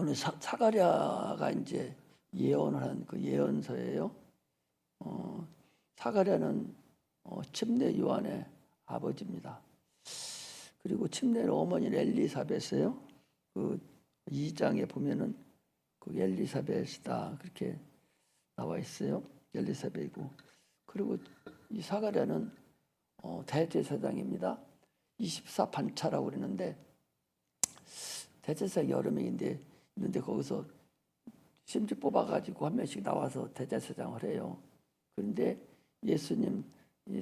오늘 사가랴가 이제 예언을 한 그 예언서예요. 사가랴는 침례 요한의 아버지입니다. 그리고 침례 어머니는 엘리사벳이에요. 그 2장에 보면은 그 엘리사벳이다 그렇게 나와 있어요. 엘리사벳이고, 그리고 이 사가랴는 대제사장입니다. 24반차라고 그러는데 대제사장 여러 명인데 있는데 거기서 심지 뽑아가지고 한 명씩 나와서 대제사장을 해요. 그런데 예수님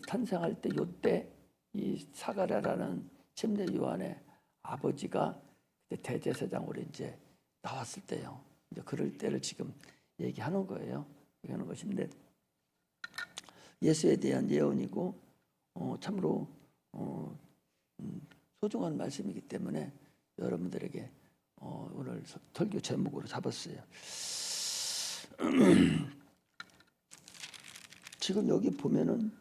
탄생할 때 요때 이 사가랴라는 침례 요한의 아버지가 대제사장으로 이제 나왔을 때요. 이제 그럴 때를 지금 얘기하는 거예요. 얘기하는 것인데 예수에 대한 예언이고 참으로 소중한 말씀이기 때문에 여러분들에게 오늘 설교 제목으로 잡았어요. 지금 여기 보면은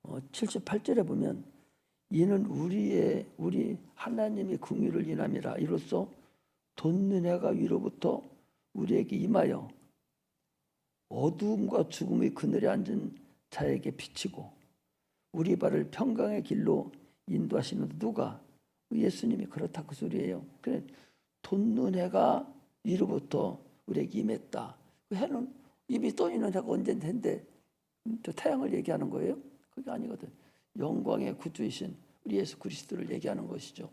78절에 보면 이는 우리 하나님의 긍휼을 인함이라 이로써 돋는 해가 위로부터 우리에게 임하여 어두움과 죽음의 그늘에 앉은 자에게 비치고 우리 발을 평강의 길로 인도하시는 누가? 예수님이 그렇다 그 소리예요. 그래 돋는 해가 위로부터 우리에게 임했다. 그 해는 이미 떠 있는 해가 언젠데 저 태양을 얘기하는 거예요? 그게 아니거든. 영광의 구주이신 우리 예수 그리스도를 얘기하는 것이죠.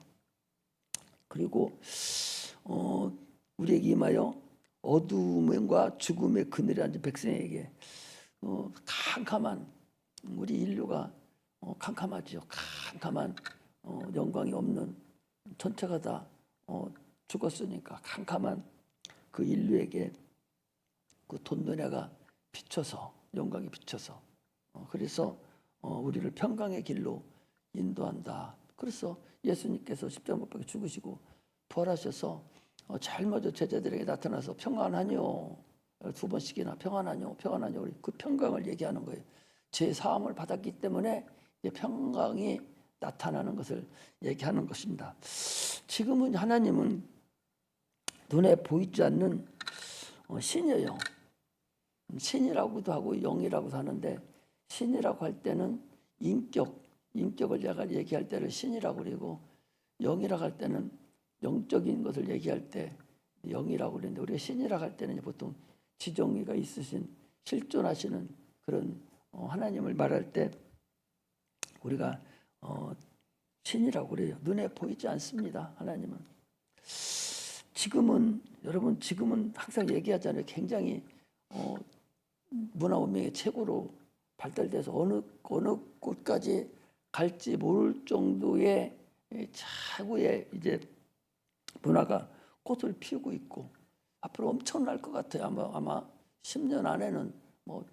그리고 우리에게 임하여 어두움과 죽음의 그늘에 앉은 백성에게 캄캄한 우리 인류가 캄캄하지요. 캄캄한 영광이 없는 전체가 다 죽었으니까 캄캄한 그 인류에게 그 돋는 해가 비춰서 영광이 비춰서 그래서 우리를 평강의 길로 인도한다. 그래서 예수님께서 십자가 못 박혀 죽으시고 부활하셔서 제일 먼저 제자들에게 나타나서 평안하뇨 2번씩이나 평안하뇨 평안하뇨 그 평강을 얘기하는 거예요. 제 사함을 받았기 때문에 평강이 나타나는 것을 얘기하는 것입니다. 지금은 하나님은 눈에 보이지 않는 신이에요. 신이라고도 하고 영이라고도 하는데 신이라고 할 때는 인격을 내가 얘기할 때를 신이라고 그러고 영이라고 할 때는 영적인 것을 얘기할 때 영이라고 그러는데 우리가 신이라고 할 때는 보통 지정의가 있으신 실존하시는 그런 하나님을 말할 때 우리가 신이라고 그래요. 눈에 보이지 않습니다. 하나님은. 지금은 여러분 지금은 항상 얘기하잖아요. 굉장히 문화문명의 최고로 발달돼서 어느 곳까지 갈지 모를 정도의 최고의 이제 문화가 꽃을 피우고 있고 앞으로 엄청날 것 같아요. 아마 10년 안에는 뭐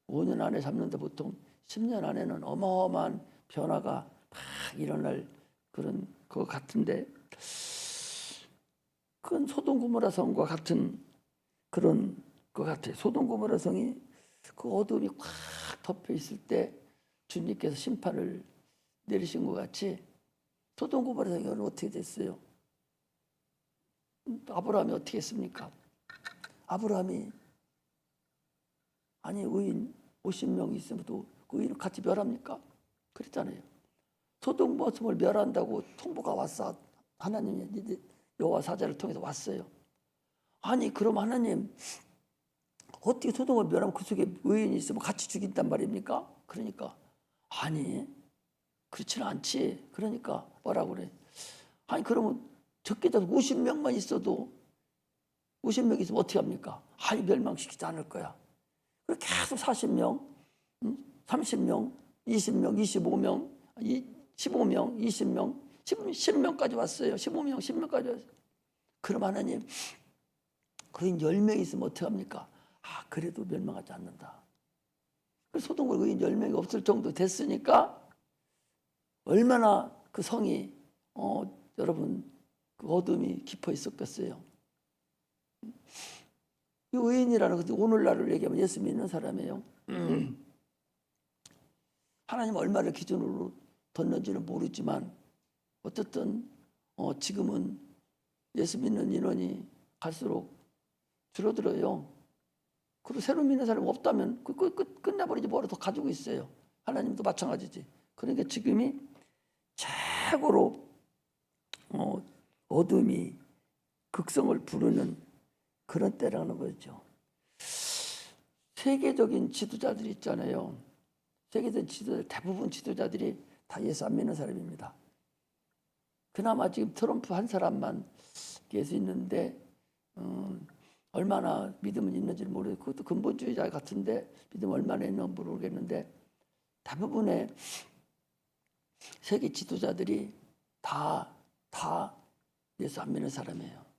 5년 안에 잡는데 보통 10년 안에는 어마어마한 변화가 막 일어날 그런 것 같은데 큰 소돔 고모라 성과 같은 그런 것 같아요. 소돔 고모라 성이 그 어둠이 꽉 덮여 있을 때 주님께서 심판을 내리신 것 같이 소돔 고모라 성이 어떻게 됐어요? 아브라함이 어떻게 했습니까? 아브라함이 아니 의인 50명 있으면도 그 의인을 같이 멸합니까? 그랬잖아요. 소돔 고모라 성을 멸한다고 통보가 왔어. 하나님이 여호와 사자를 통해서 왔어요. 아니 그럼 하나님 어떻게 소돔을 멸하면 그 속에 의인이 있으면 같이 죽인단 말입니까? 그러니까 아니 그렇지는 않지. 그러니까 뭐라고 그래? 아니 그러면 적게 돼서 50명만 있어도 50명 있으면 어떻게 합니까? 아니 멸망시키지 않을 거야. 그렇게 계속 40명, 30명, 20명, 25명, 15명, 20명, 10명까지 왔어요. 15명, 10명까지 왔어요. 그럼 하나님 그인 10명 있으면 어떻게 합니까? 그래도 멸망하지 않는다. 소돔과 의인 10명이 없을 정도 됐으니까 얼마나 그 성이 여러분 그 어둠이 깊어 있었겠어요. 이 의인이라는 것은 오늘날을 얘기하면 예수 믿는 사람이에요. 하나님 얼마를 기준으로 뒀는지는 모르지만 어쨌든 지금은 예수 믿는 인원이 갈수록 줄어들어요. 그리고 새로 믿는 사람이 없다면 끝내버리지 뭐라 더 가지고 있어요. 하나님도 마찬가지지. 그러니까 지금이 최고로 어둠이 극성을 부르는 그런 때라는 거죠. 세계적인 지도자들이 있잖아요. 세계적인 지도자, 대부분 지도자들이 다 예수 안 믿는 사람입니다. 그나마 지금 트럼프 한 사람만 예수 있는데 얼마나 믿음은 있는지 모르겠고, 그것도 근본주의자 같은데 믿음 얼마나 있는지 모르겠는데, 대부분의 세계 지도자들이 다 예수 안 믿는 사람이에요.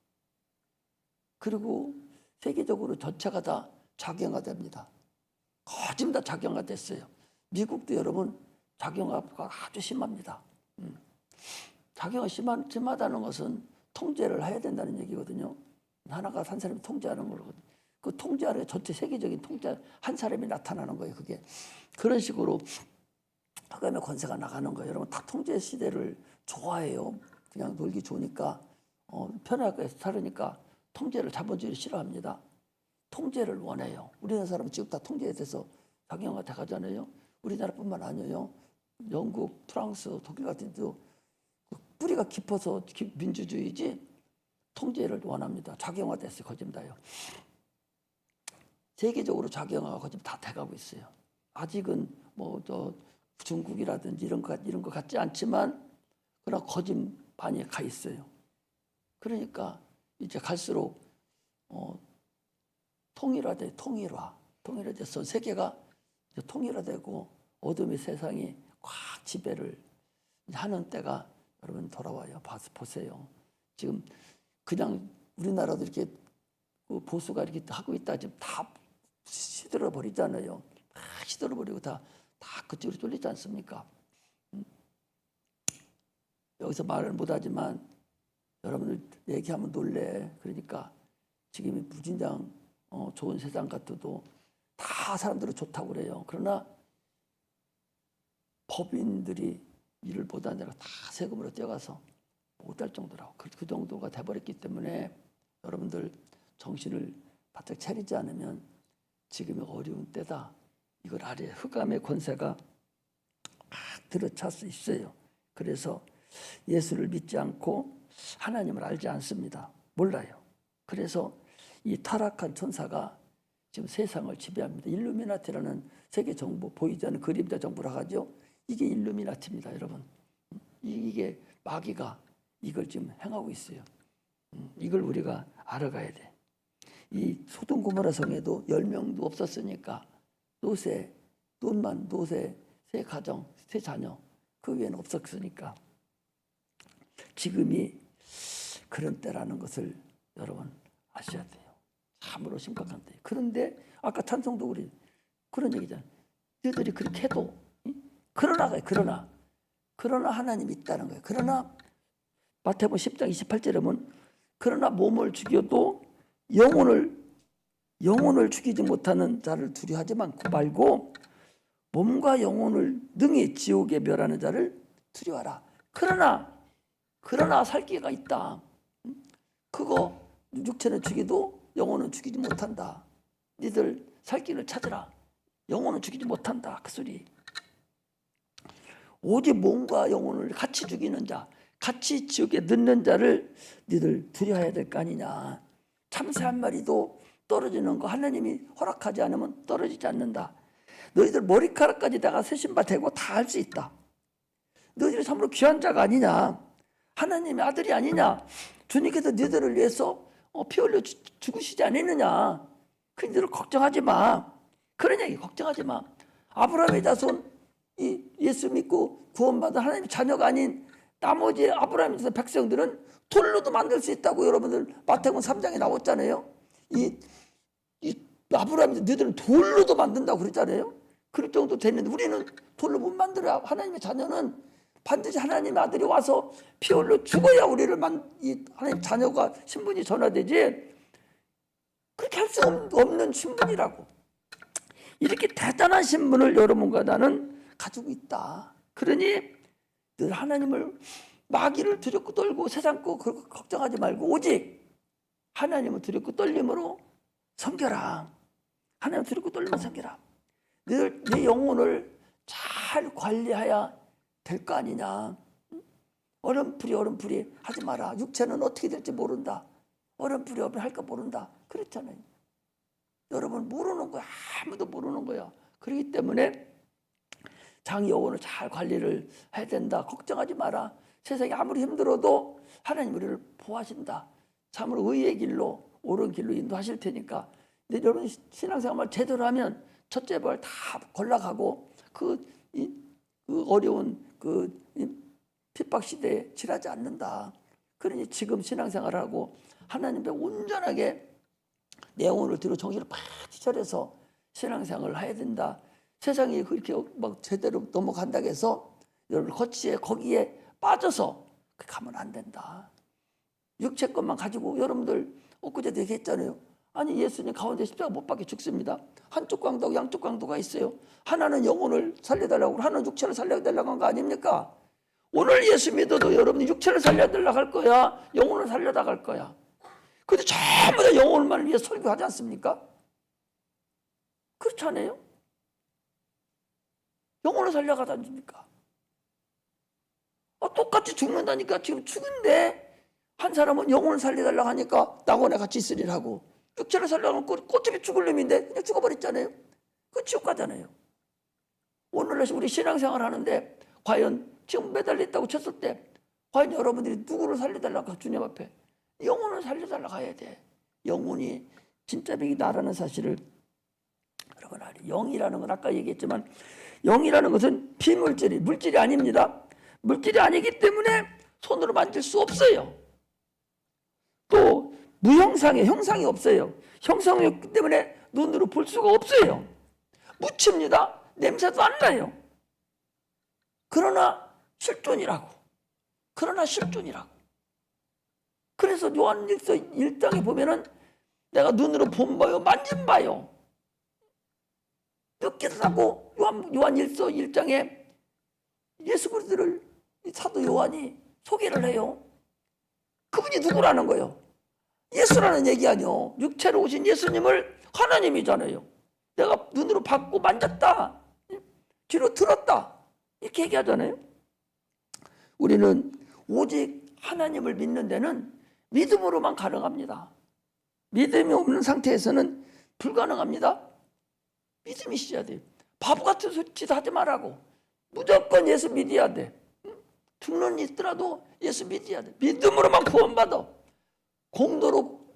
그리고 세계적으로 전체가 다 작용화됩니다. 거진 다 작용화됐어요. 미국도 여러분 작용화가 아주 심합니다. 작용화 심하다는 것은 통제를 해야 된다는 얘기거든요. 하나가 한 사람이 통제하는 거거든요. 그 통제하는 게 전체 세계적인 통제, 한 사람이 나타나는 거예요. 그게 그런 식으로 흑암의 권세가 나가는 거예요. 여러분 다 통제 시대를 좋아해요. 그냥 놀기 좋으니까 편하게 살으니까 통제를, 자본주의를 싫어합니다. 통제를 원해요. 우리나라 사람은 지금 다 통제에 대해서 작용화 돼 가잖아요. 우리나라뿐만 아니에요. 영국, 프랑스, 독일 같은 데도 뿌리가 깊어서 민주주의지 통제를 원합니다. 작용화됐어요. 거짓 다요. 세계적으로 작용화가 거짓 다 돼가고 있어요. 아직은 뭐 중국이라든지 이런 거 같지 않지만 그러나 거짓 많이 가 있어요. 그러니까 이제 갈수록 통일화돼서 세계가 통일화되고 어둠의 세상이 꽉 지배를 하는 때가 여러분 돌아와요. 보세요. 지금 그냥 우리나라도 이렇게 보수가 이렇게 하고 있다 지금 다 시들어 버리잖아요. 다 시들어 버리고 다 그쪽으로 쫄리지 않습니까? 여기서 말을 못하지만 여러분들 얘기하면 놀래. 그러니까 지금이 무진장 좋은 세상 같아도 다 사람들은 좋다고 그래요. 그러나 법인들이 일을 못하는 데가 다 세금으로 뛰어가서 못할 정도라고. 그 정도가 돼버렸기 때문에 여러분들 정신을 바짝 차리지 않으면 지금이 어려운 때다. 이걸 아래 흑암의 권세가 들어찰 수 있어요. 그래서 예수를 믿지 않고 하나님을 알지 않습니다. 몰라요. 그래서 이 타락한 천사가 지금 세상을 지배합니다. 일루미나티라는 세계 정부, 보이지 않는 그림자 정부라 하죠. 이게 일루미나티입니다, 여러분. 이게 마귀가 이걸 지금 행하고 있어요. 이걸 우리가 알아가야 돼. 이 소돔 고모라 성에도 10명도 없었으니까 노세, 세 가정, 세 자녀 그 외에는 없었으니까 지금이 그런 때라는 것을 여러분 아셔야 돼요. 참으로 심각한 때. 그런데 아까 찬송도 우리 그런 얘기잖아요. 너희들이 그렇게 해도 그러나 하나님이 있다는 거예요. 그러나 마태복음 10장 28절에 보면 그러나 몸을 죽여도 영혼을 죽이지 못하는 자를 두려워하지 말고 몸과 영혼을 능히 지옥에 멸하는 자를 두려워하라. 그러나 살 기회가 있다. 그거 육체는 죽여도 영혼은 죽이지 못한다. 니들 살 길을 찾으라. 영혼은 죽이지 못한다. 그 소리. 오직 몸과 영혼을 같이 죽이는 자, 같이 지옥에 넣는 자를 니들 두려워해야 될 거 아니냐. 참새 한 마리도 떨어지는 거 하나님이 허락하지 않으면 떨어지지 않는다. 너희들 머리카락까지 다가 새 신발 대고 다 할 수 있다. 너희들이 참으로 귀한 자가 아니냐. 하나님의 아들이 아니냐. 주님께서 너희들을 위해서 피 흘려 죽으시지 않았느냐. 그 너희들 걱정하지 마. 그런 얘기 걱정하지 마. 아브라함의 자손 예수 믿고 구원받은 하나님의 자녀가 아닌 나머지 아브라함의 자손 백성들은 돌로도 만들 수 있다고 여러분들 마태복음 3장에 나왔잖아요. 이 아브라함이 너희들은 돌로도 만든다고 그랬잖아요. 그럴 정도 됐는데 우리는 돌로 못 만들어요. 하나님의 자녀는 반드시 하나님의 아들이 와서 피 흘려 죽어야 우리를 하나님 자녀가 신분이 전화되지. 그렇게 할 수 없는 신분이라고. 이렇게 대단한 신분을 여러분과 나는 가지고 있다. 그러니 늘 하나님을 마귀를 두렵고 떨고 세상 거 그거 걱정하지 말고 오직 하나님을 두렵고 떨림으로 섬겨라. 하나님 두렵고 떨림으로 섬겨라. 내 영혼을 잘 관리해야 될 거 아니냐. 어른풀이 하지 마라. 육체는 어떻게 될지 모른다. 어른풀이 할까 모른다. 그렇잖아요. 여러분 모르는 거야. 아무도 모르는 거야. 그렇기 때문에 자기 영혼을 잘 관리를 해야 된다. 걱정하지 마라. 세상이 아무리 힘들어도 하나님 우리를 보호하신다. 참으로 의의 길로 옳은 길로 인도하실 테니까. 근데 여러분 신앙생활 제대로 하면 첫째 벌 다 골라가고 그 어려운 핍박 시대에 지나지 않는다. 그러니 지금 신앙생활하고 하나님 앞에 온전하게 내 영혼을 들어 정신을 바짝 차려서 신앙생활을 해야 된다. 세상이 그렇게 막 제대로 넘어간다고 해서 여러분 거기에 빠져서 가면 안 된다. 육체 것만 가지고 여러분들 엊그제도 얘기했잖아요. 아니 예수님 가운데 십자가 못 박혀 죽습니다. 한쪽 강도하고 양쪽 강도가 있어요. 하나는 영혼을 살려달라고 하나는 육체를 살려달라고 한 거 아닙니까? 오늘 예수 믿어도 여러분이 육체를 살려달라고 할 거야, 영혼을 살려다 갈 거야. 근데 전부 다 영혼만 위해 설교하지 않습니까? 그렇지 않아요? 영혼을 살려가지 않습니까? 똑같이 죽는다니까. 지금 죽은데 한 사람은 영혼을 살려달라고 하니까 낙원에 같이 있으리라고, 육체를 살려면 꽃집이 죽을 놈인데 그냥 죽어버렸잖아요. 그 지옥 가잖아요. 오늘날 우리 신앙생활 하는데 과연 지금 매달려 있다고 쳤을 때 과연 여러분들이 누구를 살려달라고 주님 앞에 영혼을 살려달라고 해야 돼. 영혼이 진짜 병이 나라는 사실을 여러분 알아요. 영이라는 건 아까 얘기했지만 영이라는 것은 비물질이 물질이 아닙니다. 물질이 아니기 때문에 손으로 만질 수 없어요. 또 무형상의 형상이 없어요. 형상이 없기 때문에 눈으로 볼 수가 없어요. 묻힙니다. 냄새도 안 나요. 그러나 실존이라고. 그래서 요한일서 1장에 보면은 내가 눈으로 본 바요, 만진 바요. 느꼈다고 요한일서 1장에 예수 그리스도를 사도 요한이 소개를 해요. 그분이 누구라는 거예요? 예수라는 얘기 아니요. 육체로 오신 예수님을 하나님이잖아요. 내가 눈으로 봤고 만졌다. 귀로 들었다. 이렇게 얘기하잖아요. 우리는 오직 하나님을 믿는 데는 믿음으로만 가능합니다. 믿음이 없는 상태에서는 불가능합니다. 믿음이 있어야 돼요. 바보 같은 짓 하지 말라고. 무조건 예수 믿어야 돼. 죽는 일 있더라도 예수 믿어야 돼. 믿음으로만 구원받아.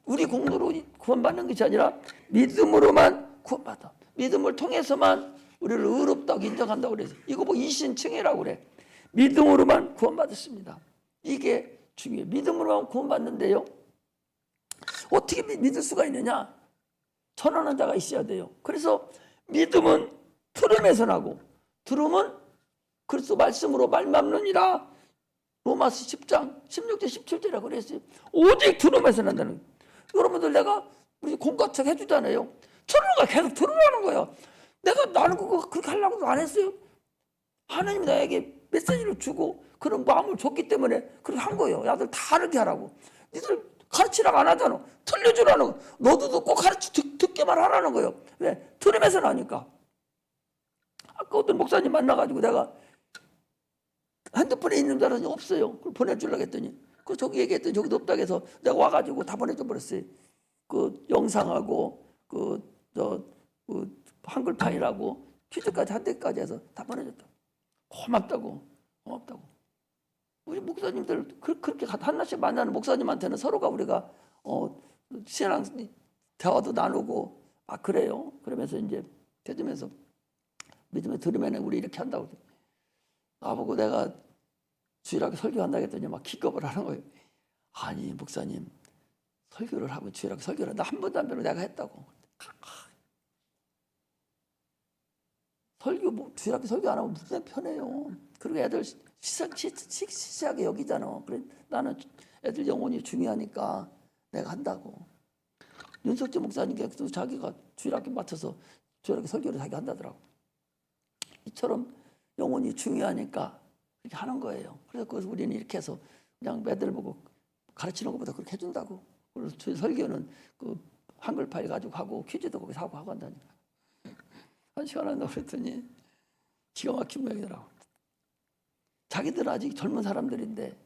우리 공로로 구원받는 것이 아니라 믿음으로만 구원받아. 믿음을 통해서만 우리를 의롭다고 인정한다고 그래서 이거 뭐 이신칭의라고 그래. 믿음으로만 구원받았습니다. 이게 중요해요. 믿음으로만 구원받는데요. 어떻게 믿을 수가 있느냐? 전하는 자가 있어야 돼요. 그래서 믿음은 들음에서 나고 들음은 그리스도 말씀으로 말씀하느니라. 로마서 10장 16절 17절이라고 그랬어요. 오직 들음에서 난다는 거예요. 여러분들 내가 우리 공과책 해주잖아요. 들으라고 계속 들으라는 거야. 나는 그거 그렇게 하려고 안 했어요. 하나님이 나에게 메시지를 주고 그런 마음을 줬기 때문에 그렇게 한 거예요. 야들 다 이렇게 하라고. 니들 가르치라고 안 하잖아. 틀려주라는 거. 너도 꼭 듣게만 하라는 거예요. 왜? 들으면서 나니까. 아까 어떤 목사님 만나가지고 내가 핸드폰에 있는 줄 알았더니 없어요. 그걸 보내주려고 했더니 저기 얘기했더니 저기도 없다고 해서 내가 와가지고 다 보내줘 버렸어요. 그 영상하고 그 한글 파일하고 퀴즈까지 한 대까지 해서 다 보내줬다. 고맙다고. 우리 목사님들 그렇게 하나씩 만나는 목사님한테는 서로가 우리가 신앙 대화도 나누고 그래요. 그러면서 이제 대주면서 믿음에 들으면 우리 이렇게 한다고. 나보고 내가 주일학교 설교한다고 했더니 막 기겁을 하는 거예요. 아니 목사님 설교를 하고 주일학교 설교를 한다. 한 번도 안 배우고 내가 했다고. 주일학교 설교 안 하면 무슨 편해요. 그리고 애들 시시하게 여기잖아. 그래 나는 애들 영혼이 중요하니까 내가 한다고. 윤석재 목사님께서 자기가 주일학교 맡아서 주일학교 설교를 자기 한다더라고. 이처럼 영혼이 중요하니까 그렇게 하는 거예요. 그래서 그것을 우리는 이렇게 해서 그냥 매들 보고 가르치는 것보다 그렇게 해준다고. 그래서 저희 설교는 그 한글 파일 가지고 하고 퀴즈도 거기서 하고 한다니까. 한 시간 한다고 그랬더니 기가 막힌 모양이더라고. 자기들은 아직 젊은 사람들인데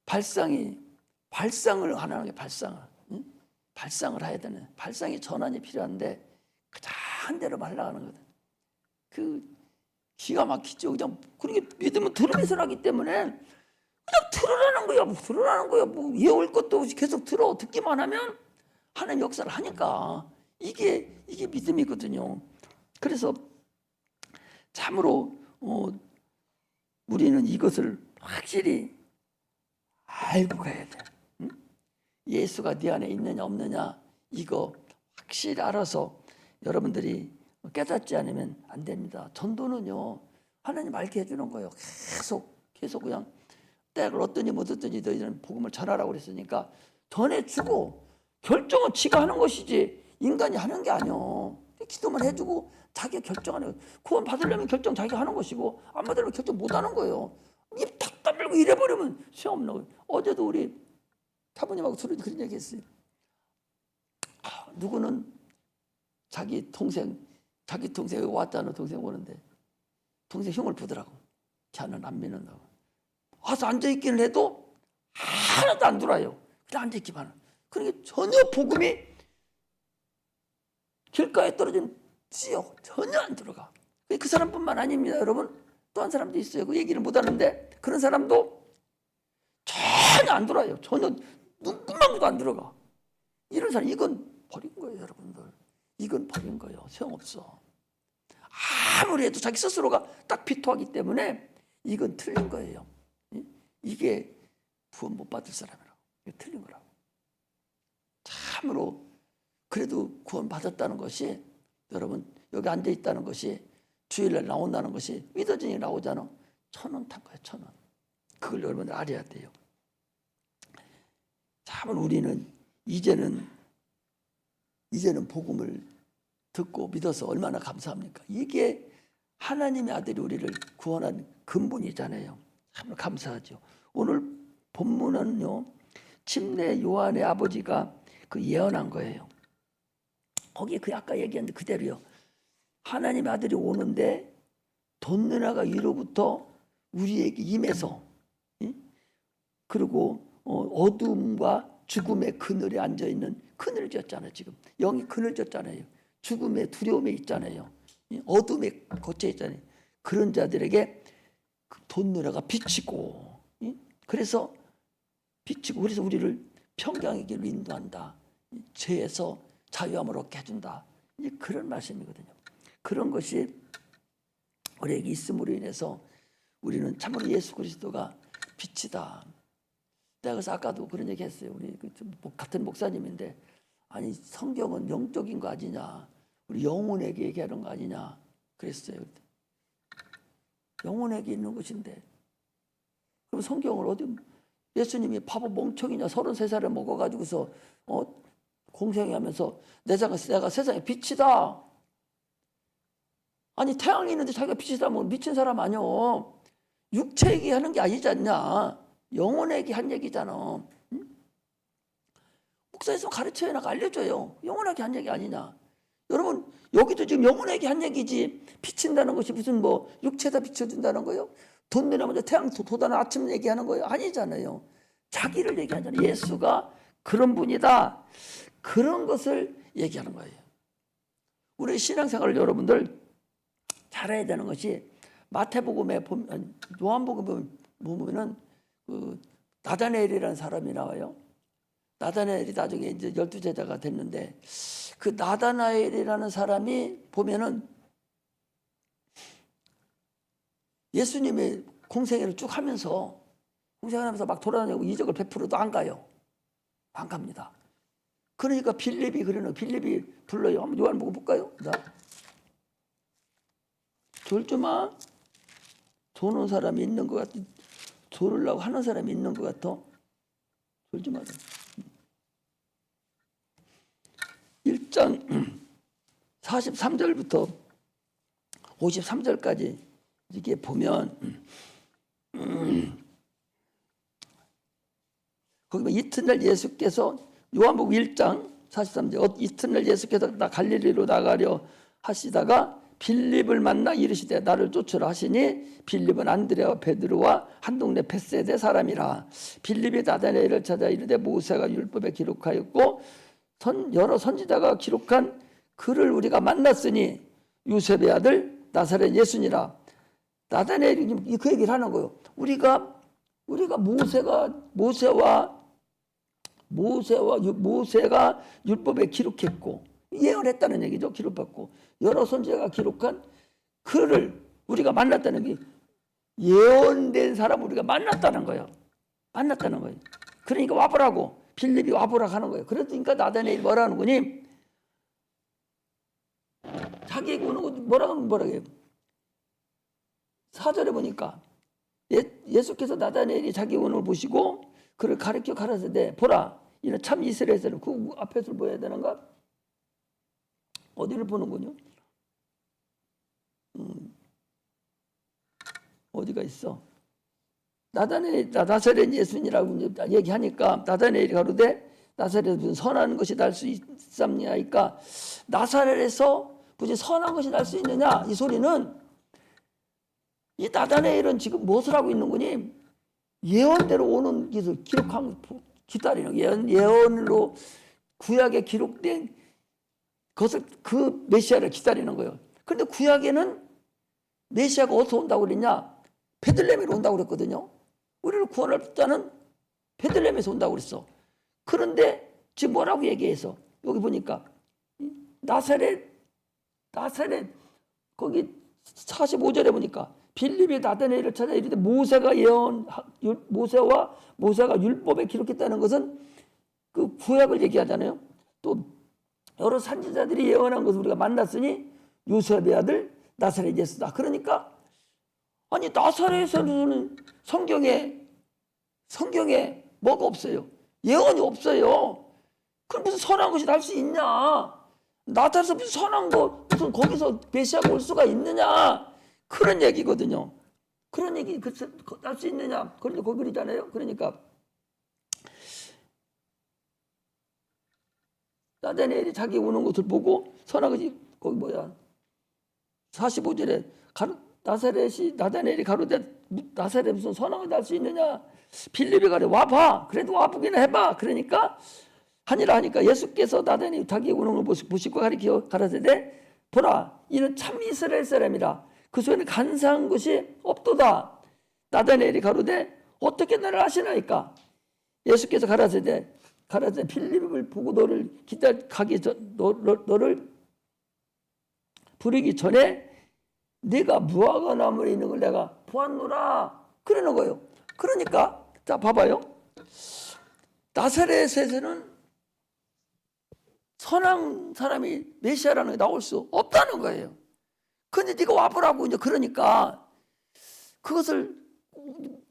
발상을 하는 게 발상을. 응? 발상을 해야 되는. 발상이 전환이 필요한데 그냥 한 대로 말라가는 거든. 그 기가 막히죠. 그냥 그렇게 믿으면 들으면서 하기 때문에 그냥 들으라는 거야. 뭐 들으라는 거야. 뭐 외울 것도 없이 계속 들어. 듣기만 하면 하나님 역사를 하니까 이게 믿음이거든요. 그래서 참으로 우리는 이것을 확실히 알고 가야 돼. 응? 예수가 네 안에 있느냐 없느냐 이거 확실히 알아서 여러분들이 깨닫지 않으면 안 됩니다. 전도는요 하나님 알게 해주는 거예요. 계속 그냥 때를 얻든지 못 얻든지 너희들은 복음을 전하라고 그랬으니까 전해주고 결정은 지가 하는 것이지 인간이 하는 게 아니요. 기도만 해주고 자기가 결정하는 거예요. 구원 받으려면 결정 자기가 하는 것이고 안 받으려면 결정 못 하는 거예요. 입 탁 다물고 이래버리면 소용없는 거예요. 어제도 우리 사부님하고 둘이 그런 얘기 했어요. 누구는 자기 동생이 왔다는 동생 오는데 동생 흉을 보더라고. 걔는 안 믿는다고. 와서 앉아있기는 해도 하나도 안 돌아요. 그냥 앉아있기만 해요. 그러니까 전혀 복음이 길가에 떨어진 지역 전혀 안 들어가. 그 사람뿐만 아닙니다. 여러분 또 한 사람도 있어요. 그 얘기를 못 하는데 그런 사람도 전혀 안 돌아요. 전혀 눈금방울도 안 들어가. 이런 사람 이건 버린 거예요. 여러분들. 이건 버린 거예요. 소용없어. 아무리 해도 자기 스스로가 딱 피토하기 때문에 이건 틀린 거예요. 이게 구원 못 받을 사람이라고. 이게 틀린 거라고. 참으로 그래도 구원 받았다는 것이 여러분 여기 앉아 있다는 것이 주일날 나온다는 것이 믿어지니 나오잖아. 1,000원 탄 거예요. 1,000원. 그걸 여러분들 알아야 돼요. 참으로 우리는 이제는 복음을 듣고 믿어서 얼마나 감사합니까? 이게 하나님의 아들이 우리를 구원한 근본이잖아요. 참 감사하죠. 오늘 본문은요. 침례 요한의 아버지가 그 예언한 거예요. 거기에 그 아까 얘기한 그대로요. 하나님의 아들이 오는데 돈누나가 위로부터 우리에게 임해서 그리고 어둠과 죽음의 그늘에 앉아있는 그늘졌잖아요. 지금 영이 그늘졌잖아요. 죽음의 두려움에 있잖아요. 어둠에 걷혀 있잖아요. 그런 자들에게 돈누나가 비치고 그래서 우리를 평강의 길로 인도한다. 죄에서 자유함을 얻게 해준다. 그런 말씀이거든요. 그런 것이 우리에게 있음으로 인해서 우리는 참으로 예수 그리스도가 빛이다. 내가 그래서 아까도 그런 얘기 했어요. 우리 같은 목사님인데 아니 성경은 영적인 거 아니냐. 우리 영혼에게 얘기하는 거 아니냐. 그랬어요. 영혼에게 있는 것인데 그럼 성경을 어디 예수님이 바보 멍청이냐 33살에 먹어가지고서 공생하면서 내가 세상의 빛이다. 아니 태양이 있는데 자기가 빛이다 뭐 미친 사람 아니오. 육체 얘기하는 게 아니지 않냐. 영혼 얘기한 얘기잖아. 응? 목사에서 가르쳐야 나가 알려줘요. 영혼에게 한 얘기 아니냐. 여러분 여기도 지금 영혼에게 한 얘기지 비친다는 것이 무슨 뭐 육체에다 비춰준다는 거요? 돈 내나 먼저 태양 돋아나 아침 얘기하는 거예요? 아니잖아요. 자기를 얘기하잖아요. 예수가 그런 분이다. 그런 것을 얘기하는 거예요. 우리 신앙생활을 여러분들 잘해야 되는 것이 마태복음에 요한복음에 보면은 그 나다나엘이라는 사람이 나와요. 나다나엘이 나중에 이제 12제자가 됐는데 그 나다나엘이라는 사람이 보면은 예수님의 공생애를 쭉 하면서 막 돌아다니고 이적을 베풀어도 안 가요. 안 갑니다. 그러니까 빌립이 불러요. 한번 요한복음 볼까요? 자. 졸주마 조는 사람이 있는 것 같아. 조르려고 하는 사람이 있는 것 같아. 졸주마. 1장 43절부터 53절까지 이게 보면 거기 이튿날 예수께서 요한복음 1장 43절 이튿날 예수께서 나 갈릴리로 나가려 하시다가 빌립을 만나 이르시되 나를 쫓으라 하시니 빌립은 안드레와 베드로와 한 동네 벳세대 사람이라. 빌립이 나다나엘을 찾아 이르되 모세가 율법에 기록하였고 여러 선지자가 기록한 그를 우리가 만났으니 요셉의 아들 나사렛 예수니라. 나다나엘이 그 얘기를 하는 거예요. 우리가 모세가 율법에 기록했고 예언했다는 얘기죠. 기록받고 여러 선지자가 기록한 그를 우리가 만났다는 게 예언된 사람 우리가 만났다는 거예요. 만났다는 거예요. 그러니까 와보라고 빌립이 와보라고 하는 거예요. 그러니까 나다나엘이 뭐라는 거니? 자기에게 오는 거 뭐라고 해요? 4절에 보니까 예수께서 나다나엘이 자기 오는 걸 보시고 그를 가르쳐 가라사대 보라 이는 참 이스라엘 사람. 그 앞에서 보여야 되는가? 어디를 보는군요? 어디가 있어? 나사렛 예수니라고 얘기하니까 나다나엘이 가로되 나사렛에서 무슨 선한 것이 날 수 있습니까? 나사렛에서 무슨 선한 것이 날 수 있느냐? 이 소리는 이 나다나엘은 지금 무엇을 하고 있는 거니? 예언대로 오는 것을 기록한 기다리는 예언으로 구약에 기록된 그것을 그 메시아를 기다리는 거예요. 그런데 구약에는 메시아가 어디서 온다고 그랬냐? 베들레헴으로 온다고 그랬거든요. 우리를 구원할 자는 베들레헴에서 온다고 그랬어. 그런데 지금 뭐라고 얘기해서 여기 보니까 나사렛 거기 45절에 보니까 빌립이 나다나엘을 찾아 이르되 모세가 율법에 기록했다는 것은 그 구약을 얘기하잖아요. 또 여러 선지자들이 예언한 것을 우리가 만났으니 요셉의 아들 나사렛 예수다. 그러니까 아니 나사렛에서는 성경에 뭐가 없어요? 예언이 없어요. 그럼 무슨 선한 것이 날 수 있냐? 나타나서 무슨 선한 거 무슨 거기서 메시아가 올 수가 있느냐? 그런 얘기거든요. 그런 얘기 할 수 있느냐? 그런데 거기 그러잖아요. 그러니까 나다나엘이 자기 오는 것을 보고 선한 것이 거기 뭐야? 45절에 나다나엘이 가로되 나사렛에 무슨 선한 것이 날 수 있느냐? 빌립이 가려 와봐. 그래도 와보기나 해봐. 그러니까 하니라 하니까 예수께서 나다나엘이 자기 오는 걸 보시고 가리켜 가라사대 보라 이는 참 이스라엘 사람이라. 그 소리는 간사한 것이 없도다. 나다나엘이 가로되 어떻게 나를 아시나이까? 예수께서 가라사대 빌립을 보고 너를 너를 부르기 전에 네가 무화과 나무에 있는 걸 내가 보았노라. 그러는 거예요. 그러니까 자 봐봐요. 나사렛에서는 선한 사람이 메시아라는 게 나올 수 없다는 거예요. 근데 네가 와보라고 이제 그러니까 그것을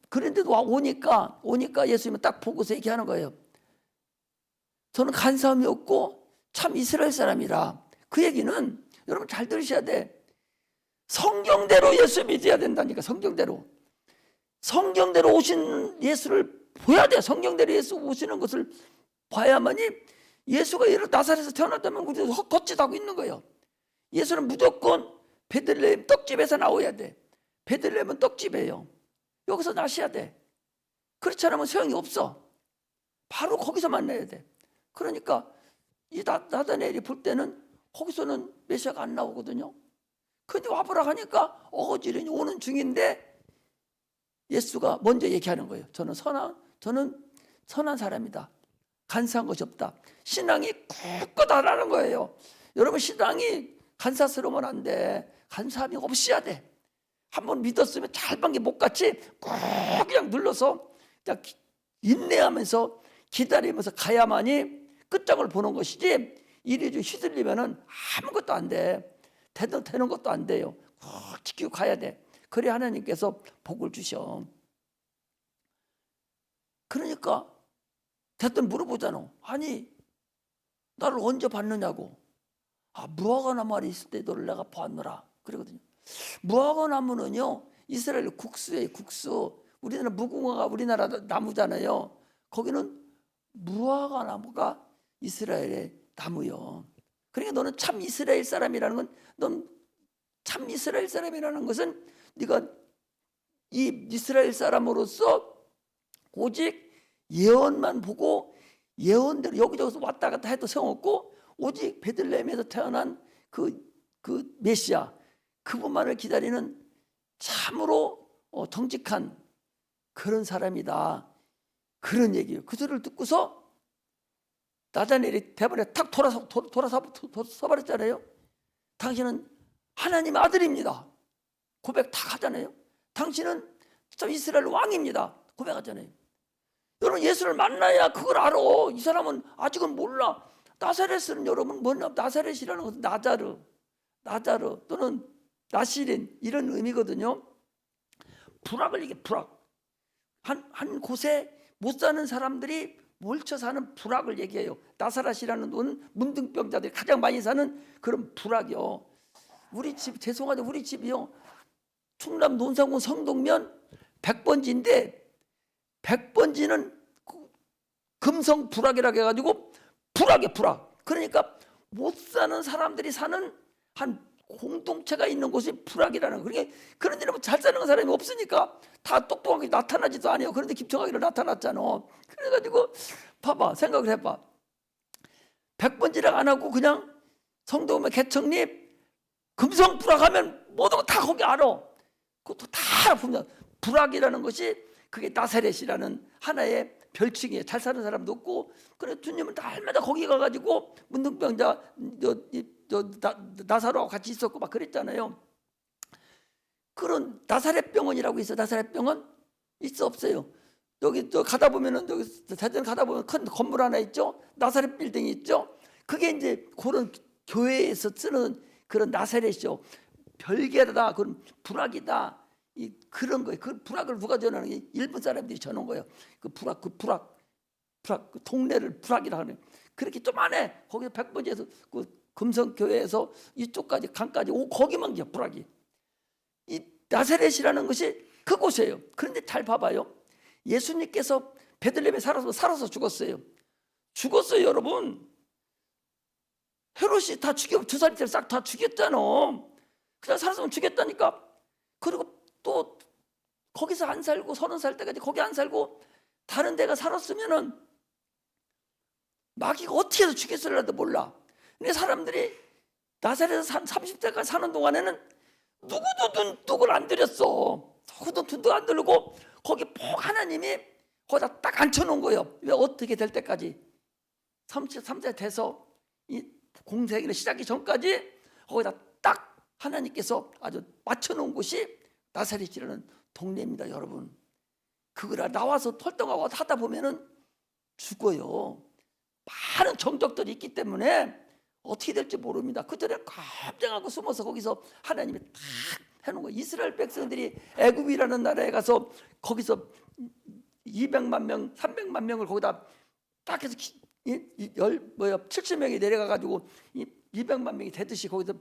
그런데도 오니까 예수님은 딱 보고서 얘기하는 거예요. 저는 간사함이 없고 참 이스라엘 사람이라. 그 얘기는 여러분 잘 들으셔야 돼. 성경대로 예수 믿어야 된다니까. 성경대로 오신 예수를 보야 돼. 성경대로 예수 오시는 것을 봐야만이 예수가 나사렛에서 태어났다면 우리도 헛것짓하고 있는 거예요. 예수는 무조건 베들레헴 떡집에서 나와야 돼. 베들레헴은 떡집이에요. 여기서 나셔야 돼. 그렇지 않으면 소용이 없어. 바로 거기서 만나야 돼. 그러니까 이 나다나엘이 볼 때는 거기서는 메시아가 안 나오거든요. 근데 와보라 하니까 어거지로 오는 중인데 예수가 먼저 얘기하는 거예요. 저는 선한 사람이다. 간사한 것이 없다. 신앙이 꿋꿋하다는 거예요. 여러분 신앙이 간사스러우면 안 돼. 간사함이 없어야 돼. 한번 믿었으면 잘ban 게 못같이 꼭 그냥 눌러서 그냥 인내하면서 기다리면서 가야만이 끝장을 보는 것이지 이리저리 휘둘리면은 아무것도 안 돼. 되는 것도 안 돼요. 꼭 지키고 가야 돼. 그래 하나님께서 복을 주셔. 그러니까 대뜸 물어보잖아. 아니 나를 언제 봤느냐고. 무화과 나무 아래 있을 때 너를 내가 보았노라. 그러거든요. 무화과 나무는요 이스라엘 국수예요. 국수. 우리나라 무궁화가 우리나라 나무잖아요. 거기는 무화과 나무가 이스라엘의 나무요. 그러니까 너는 참 이스라엘 사람이라는 건, 넌 참 이스라엘 사람이라는 것은 네가 이 이스라엘 사람으로서 오직 예언만 보고 예언대로 여기저기서 왔다 갔다 해도 소용없고 오직 베들레헴에서 태어난 그 메시아, 그분만을 기다리는 참으로 정직한 그런 사람이다. 그런 얘기예요. 그 소리를 듣고서 나다니엘이 대번에 탁 돌아서 버렸잖아요. 당신은 하나님의 아들입니다. 고백 탁 하잖아요. 당신은 참 이스라엘 왕입니다. 고백하잖아요. 여러분, 예수를 만나야 그걸 알아. 이 사람은 아직은 몰라. 나사렛은 여러분 뭐냐? 나사렛이라는 것은 나자르 또는 나시린 이런 의미거든요. 불악을 이게 불악. 한 곳에 못 사는 사람들이 몰쳐 사는 불악을 얘기해요. 나사렛이라는 건 문둥병자들이 가장 많이 사는 그런 불악이요. 우리 집, 죄송하데 우리 집이요, 충남 논산군 성동면 100번지인데 100번지는 금성 불악이라고 해가지고 불악이야, 불악. 그러니까 못 사는 사람들이 사는 한 공동체가 있는 곳이 불악이라는 거. 그러니까 그런 데는 잘 사는 사람이 없으니까 다 똑똑하게 나타나지도 않아요. 그런데 김청하기로 나타났잖아. 그래가지고 봐봐, 생각을 해봐. 100번지락 안 하고 그냥 성동면 개척립 금성 불악하면 모든 거 다 거기 알아. 그것도 다 보면 불악이라는 것이 그게 나사렛이라는 하나의 별칭이에요. 잘 사는 사람도 없고. 그래 주님은 날마다 거기 가가지고 문둥병자 나사로하고 같이 있었고 막 그랬잖아요. 그런 나사렛 병원이라고 있어. 나사렛 병원 있어 없어요? 여기 또 가다 보면은 여기 대전 가다 보면 큰 건물 하나 있죠. 나사렛 빌딩이 있죠. 그게 이제 그런 교회에서 쓰는 그런 나사렛이죠. 별개다, 그런 불악이다. 그런 거예요. 그 불악을 누가 전하는 게 일본 사람들이 전한 거예요. 그 불악, 그 동네를 불악이라 하는. 그렇게 좀 안에 거기서 100번지에서 그 금성교회에서 이쪽까지 강까지 거기만 게 불악이. 이 나사렛이라는 것이 그곳이에요. 그런데 잘 봐봐요. 예수님께서 베들레헴에 살아서 죽었어요. 여러분. 헤롯이 다 죽여, 2살짜리 싹 다 죽였잖아. 그냥 살았으면 죽였다니까. 그리고 또 거기서 안 살고 30살 때까지 거기 안 살고 다른 데가 살았으면은 마귀가 어떻게 해서 죽였을라도 몰라. 근데 사람들이 나사렛에서 30대까지 사는 동안에는 누구도 눈독을 안 들였어. 누구도 눈독 안 들고 거기 복 하나님이 거기다 딱 앉혀놓은 거예요. 왜 어떻게 될 때까지 33세 돼서 이 공생애를 시작하기 전까지 거기다 딱 하나님께서 아주 맞춰놓은 곳이 나사렛이라는 동네입니다, 여러분. 그걸 나와서 활동하고 하다 보면은 죽어요. 많은 정적들이 있기 때문에 어떻게 될지 모릅니다. 그전에 깜짝하고 숨어서 거기서 하나님이 딱 해놓은 거예요. 이스라엘 백성들이 애굽이라는 나라에 가서 거기서 200만 명, 300만 명을 거기다 딱 해서 70명이 내려가가지고 200만 명이 되듯이 거기서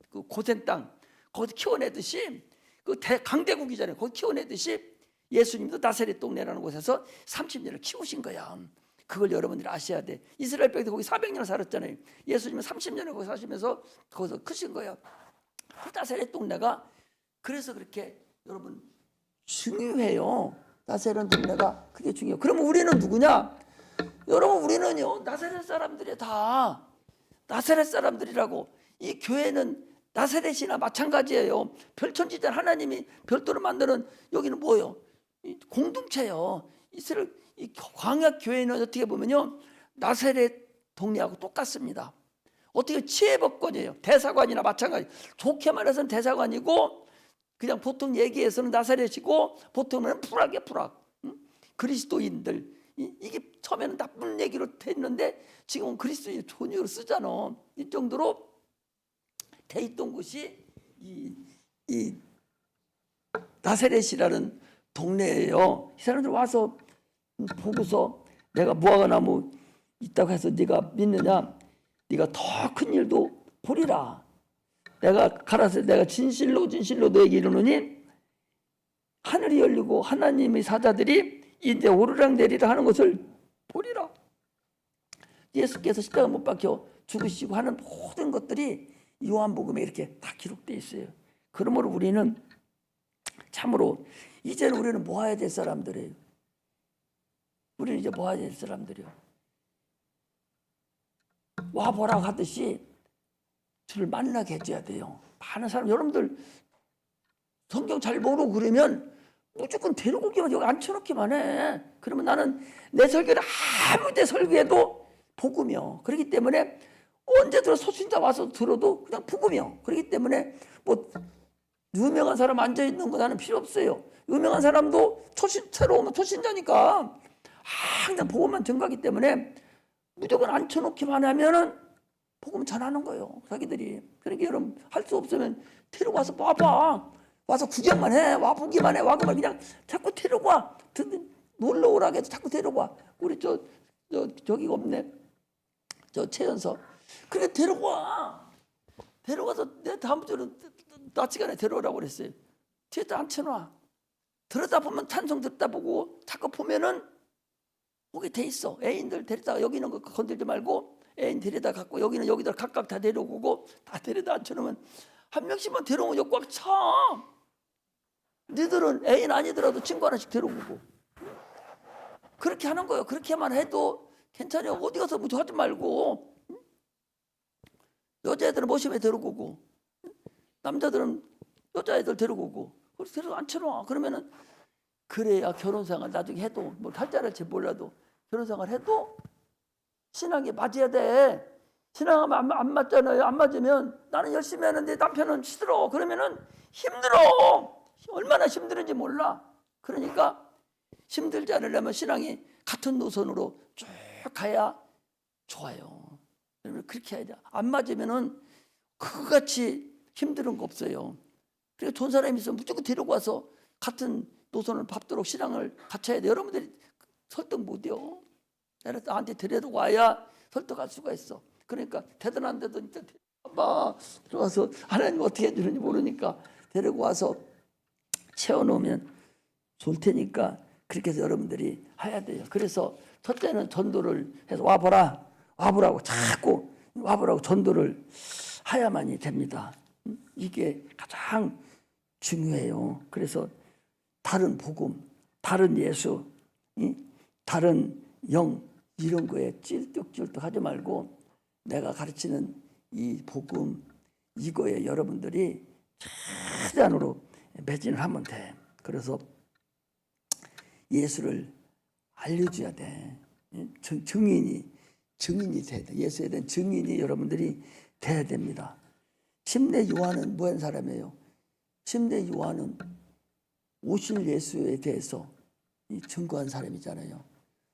그 고센 땅 거기서 키워내듯이 그 강대국이잖아요. 거기 키워내듯이 예수님도 나사렛 동네라는 곳에서 30년을 키우신 거야. 그걸 여러분들이 아셔야 돼. 이스라엘 백성들 거기 400년을 살았잖아요. 예수님은 30년을 거기 사시면서 거기서 크신 거야. 나사렛 동네가 그래서 그렇게 여러분 중요해요. 나사렛 동네가 그게 중요해요. 그러면 우리는 누구냐? 여러분, 우리는요 나사렛 사람들이 다 나사렛 사람들이라고. 이 교회는 나사렛이나 마찬가지예요. 별천지자 하나님이 별도로 만드는 여기는 뭐예요? 공동체예요. 이스라엘 이 광야 교회는 어떻게 보면요 나사렛 동네하고 똑같습니다. 어떻게 치해법권이에요. 대사관이나 마찬가지. 좋게 말해서는 대사관이고 그냥 보통 얘기해서는 나사렛이고 보통은 불악이야, 불악. 그리스도인들. 이게 처음에는 나쁜 얘기로 됐는데 지금은 그리스도인 좋은 얘기로 쓰잖아. 이 정도로 돼 있던 곳이 이 나사렛이라는 동네예요. 이 사람들 와서 보고서 내가 무화과나무 있다고 해서 네가 믿느냐? 네가 더 큰 일도 보리라. 내가 가라서 내가 진실로 너에게 이르노니 하늘이 열리고 하나님의 사자들이 이제 오르락내리락 하는 것을 보리라. 예수께서 십자가 못 박혀 죽으시고 하는 모든 것들이 요한복음에 이렇게 다 기록되어 있어요. 그러므로 우리는 참으로 이제는 우리는 모아야 될 사람들이에요. 우리는 이제 모아야 될 사람들이요. 와보라고 하듯이 주를 만나게 해줘야 돼요. 많은 사람, 여러분들 성경 잘 모르고 그러면 무조건 데리고 오기만, 여기 앉혀놓기만 해. 그러면 나는 내 설교를 아무 데 설교해도 복음이요. 그렇기 때문에 언제 들어 소신자 와서 들어도 그냥 복음이요. 그렇기 때문에 뭐 유명한 사람 앉아있는 거 나는 필요 없어요. 유명한 사람도 새로 오면 초신자니까 항상 복음만 전가하기 때문에 무조건 앉혀놓기만 하면은 복음 전하는 거예요. 자기들이. 그러니까 여러분 할 수 없으면 데리고 와서 와봐. 와서 구경만 해. 와보기만 해. 와그만 그냥 자꾸 데리고 와. 놀러 오라고 해서 자꾸 데리고 와. 우리 저기가 없네. 저 최연서. 그래 데리고 와. 데려가서 내 다음 주는 낮 시간에 데려오라고 그랬어요. 뒤에다 앉혀놔. 들었다 보면 찬송 듣다 보고 자꾸 보면은 오게 돼 있어. 애인들 데리다가 여기 있는 거 건들지 말고 애인 데려다 갖고 여기는 여기다 각각 다 데려오고 다 데려다 앉혀놓으면 한 명씩만 데려오면 여기 꽉 차. 너희들은 애인 아니더라도 친구 하나씩 데려오고 그렇게 하는 거예요. 그렇게만 해도 괜찮아요. 어디 가서 뭐 하지 말고 여자애들은 모심에 데려오고 남자들은 여자애들 데려오고 그래서 데려다 앉혀놔. 그러면은 그래야 결혼생활 나중에 해도 뭐 할 줄 알지 몰라도 결혼생활 해도 신앙에 맞아야 돼. 신앙하면 안 맞잖아요. 안 맞으면 나는 열심히 하는데 남편은 싫어. 그러면은 힘들어. 얼마나 힘들은지 몰라. 그러니까 힘들지 않으려면 신앙이 같은 노선으로 쭉 가야 좋아요. 그러면 그렇게 해야 돼. 안 맞으면은 그같이 힘든 거 없어요. 그러니까 좋은 사람이 있으면 무조건 데리고 와서 같은 노선을 밟도록 신앙을 같이 해야 돼. 여러분들이 설득 못해요. 나한테 데리고 와야 설득할 수가 있어. 그러니까 대단한데도 진짜 봐 들어와서 하나님 어떻게 해주는지 모르니까 데리고 와서 채워놓으면 좋을 테니까 그렇게 해서 여러분들이 해야 돼요. 그래서 첫째는 전도를 해서 와보라고 자꾸 와보라고 전도를 해야만이 됩니다. 이게 가장 중요해요. 그래서 다른 복음, 다른 예수, 다른 영 이런 거에 찔뚝찔뚝 하지 말고 내가 가르치는 이 복음 이거에 여러분들이 최대한으로 매진을 하면 돼. 그래서 예수를 알려줘야 돼. 증인이 돼야 돼. 예수에 대한 증인이 여러분들이 돼야 됩니다. 침례 요한은 뭐한 사람이에요? 침례 요한은 오실 예수에 대해서 증거한 사람이잖아요.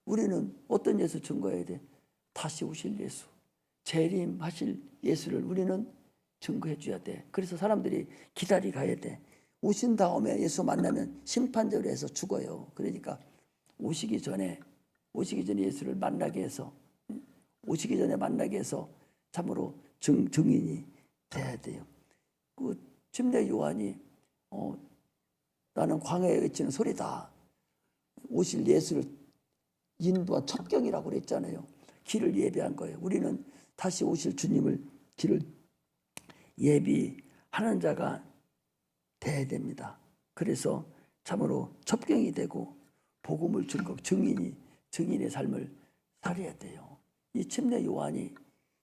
우리는 어떤 예수 증거해야 돼? 다시 오실 예수, 재림하실 예수를 우리는 증거해 줘야 돼. 그래서 사람들이 기다리 가야 돼. 오신 다음에 예수 만나면 심판대로 해서 죽어요. 그러니까 오시기 전에 예수를 만나게 해서 오시기 전에 만나게 해서 참으로 증인이 돼야 돼요. 그 침례 요한이 나는 광야에 외치는 소리다. 오실 예수를 인도한 첩경이라고 그랬잖아요. 길을 예비한 거예요. 우리는 다시 오실 주님을 길을 예비하는 자가 돼야 됩니다. 그래서 참으로 첩경이 되고 복음을 증인의 삶을 살아야 돼요. 이 침례 요한이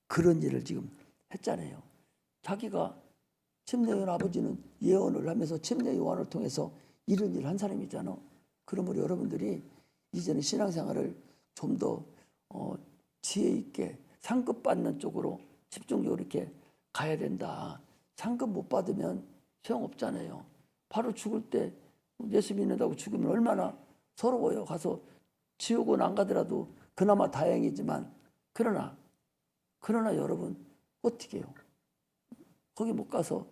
그런 일을 지금 했잖아요. 자기가 침례 요한 아버지는 예언을 하면서 침례 요한을 통해서 이런 일을 한 사람이잖아. 그러므로 여러분들이 이제는 신앙생활을 좀 더 지혜 있게 상급받는 쪽으로 집중적으로 이렇게 가야 된다. 상급 못 받으면 소용없잖아요. 바로 죽을 때 예수 믿는다고 죽으면 얼마나 서러워요. 가서 지옥은 안 가더라도 그나마 다행이지만 그러나 여러분 어떻게 해요? 거기 못 가서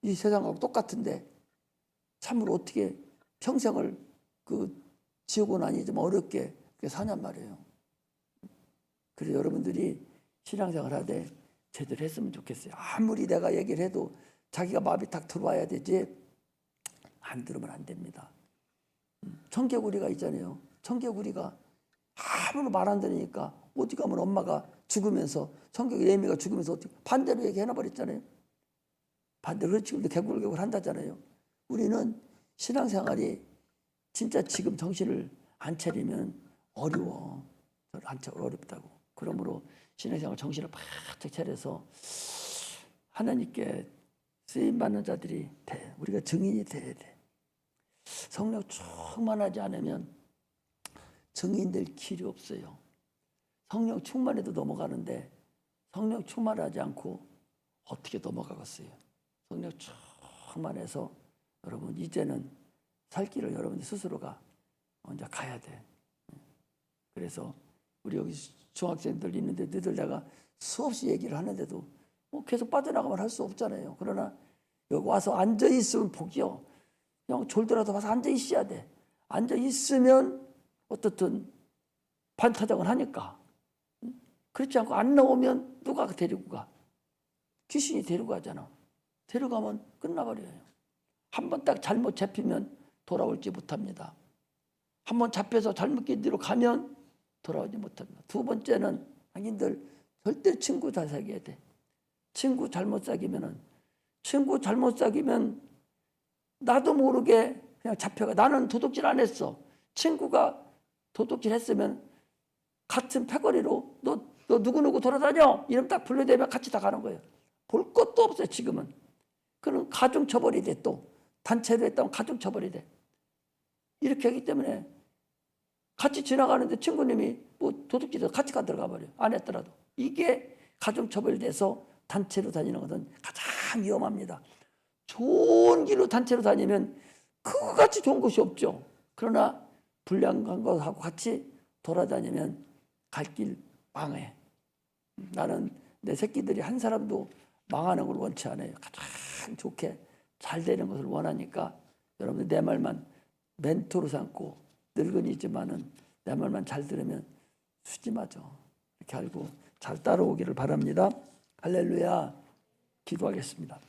이 세상하고 똑같은데 참으로 어떻게 평생을 그 지옥은 아니지만 어렵게 사냔 말이에요. 그래서 여러분들이 신앙생활 하되 제대로 했으면 좋겠어요. 아무리 내가 얘기를 해도 자기가 마음이 딱 들어와야 되지. 안 들으면 안 됩니다. 청개구리가 있잖아요. 청개구리가 아무나 말 안 들으니까 어디 가면 엄마가 죽으면서 청개구리 애미가 죽으면서 어떻게 반대로 얘기해놔버렸잖아요. 반대로 지금도 개굴개굴 한다잖아요. 우리는 신앙생활이 진짜 지금 정신을 안 차리면 어려워. 어렵다고. 그러므로 신앙생활 정신을 바짝 차려서 하나님께 쓰임받는 자들이 돼. 우리가 증인이 돼야 돼. 성령 충만하지 않으면 증인될 길이 없어요. 성령 충만해도 넘어가는데 성령 충만하지 않고 어떻게 넘어가겠어요. 성령 충만해서 여러분 이제는 살 길을 여러분이 스스로가 먼저 가야 돼. 그래서 우리 여기 중학생들 있는데 너희들 내가 수없이 얘기를 하는데도 뭐 계속 빠져나가면 할 수 없잖아요. 그러나 여기 와서 앉아있으면 복이요. 그냥 졸더라도 와서 앉아있어야 돼. 앉아있으면 어떻든 반타작을 하니까. 그렇지 않고 안 나오면 누가 데리고 가? 귀신이 데리고 가잖아. 데려가면 끝나버려요. 한 번 딱 잘못 잡히면 돌아올지 못합니다. 한 번 잡혀서 잘못 길로 가면 돌아오지 못합니다. 두 번째는 당신들 절대 친구 잘 사귀어야 돼. 친구 잘못 사귀면 나도 모르게 그냥 잡혀가. 나는 도둑질 안 했어. 친구가 도둑질 했으면 같은 패거리로 너 누구누구 돌아다녀? 이름 딱 불러대면 같이 다 가는 거예요. 볼 것도 없어요 지금은. 그럼 가중처벌이 돼. 또 단체로 했다면 가중처벌이 돼. 이렇게 하기 때문에 같이 지나가는데 친구님이 뭐 도둑질해서 같이 들어가 버려요. 안 했더라도. 이게 가중처벌이 돼서 단체로 다니는 것은 가장 위험합니다. 좋은 길로 단체로 다니면 그거같이 좋은 것이 없죠. 그러나 불량한 것하고 같이 돌아다니면 갈 길 망해. 나는 내 새끼들이 한 사람도 망하는 걸 원치 않아요. 가장 좋게 잘 되는 것을 원하니까 여러분들 내 말만 멘토로 삼고 늙은이지만은 내 말만 잘 들으면 수지맞아. 이렇게 알고 잘 따라오기를 바랍니다. 할렐루야. 기도하겠습니다.